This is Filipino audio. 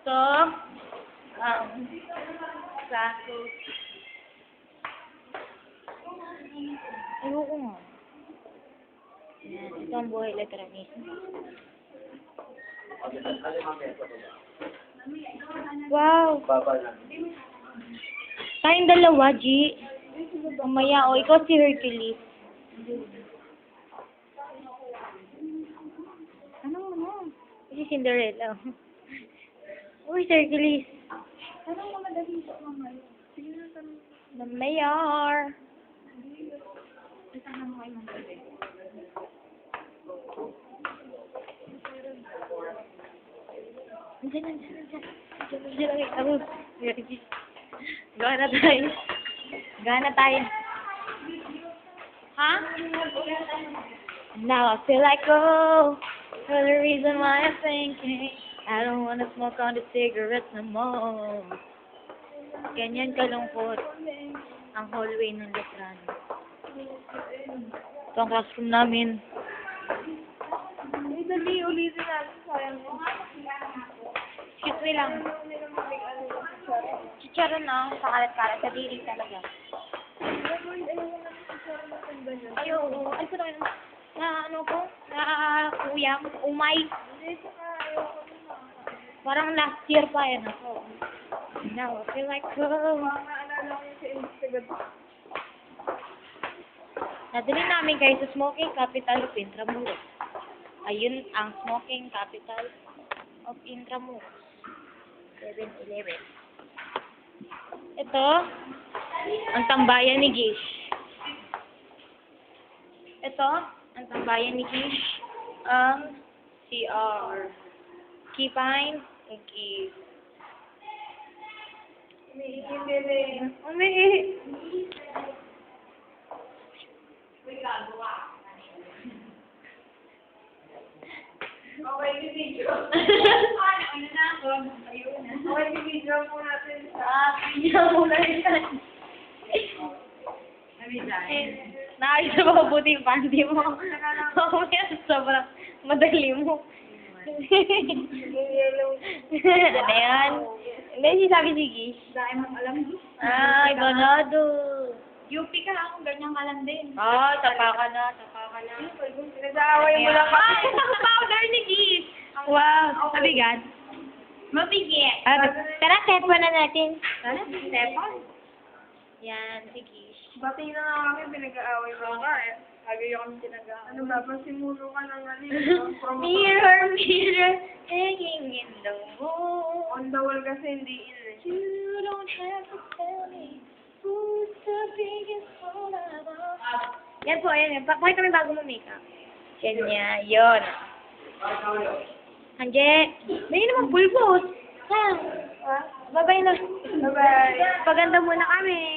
Ito, saso. Ayoko nga. Yan, ito ang buhay electronics. Wow! Tayong dalawa, G. Mamaya, o, ikaw si Hercules. Anong ano? Si Cinderella. Uy, Hercules. Anong mga madali po, mamay? Sige na, tanong. The mayor. Isahan mo kayo ng gabi. Nandiyan lang ikaw. Gawa na tayo. Gawa na tayo. Ha? Now I feel like, oh, for the reason why I'm thinking, I don't wanna smoke on the cigarettes no more. Ganyan kalungkot ang hallway ng Letran. Ito ang classroom namin. Ay, dali, ulitin natin. Sayang mo. Excuse me lang. Chicharon na, sa kalat-kalat, sa diri talaga. Ay, oo. Ay, ko na ano ko? Na uyam? Umay? Parang last year pa yan ako. Now, I feel like, oh. Maalala ko yung sa Instagram. Nadali namin kayo sa smoking capital of Intramuros. Ayun ang smoking capital of Intramuros. 7-Eleven. Ito, ang tambayan ni Gish. Ito, ang tambayan ni Gish. Ang CR. Kipine and Keep. Umiihi. Okay, video. Ano na ako? Ayun na. Okay, video po natin sa... Pinya muna yan. Naayos na mabuti yung panty mo. Mamaya sobrang madali mo. Ano yan? Hindi, sabi si Gish. Dahil mong alam. Ay, ganado. UP ka, ako ganyan ka lang din. Ah, tapa ka na. Nag-aaway mo lang Ay, ang powder ni Gish. Wow, mabigat. Mabigyan. Tara, tepo na natin. Sana, Stefan. Yan, si Gish. Bati na nga kami, pinag-aaway mo ka eh. Lagi yung kami pinag-aaway. Ano ba, pasimulo ka ng Mirror, mirror, hanging in the moon. On the wall kasi hindi in eh. You don't have to tell me who's the biggest fool of all. Yan po, yan. Pakita kami bago mo makeup. Kanya, yun. Hanje, may naman pulbos. Ha? Bye-bye na. Bye-bye. Paganda muna kami.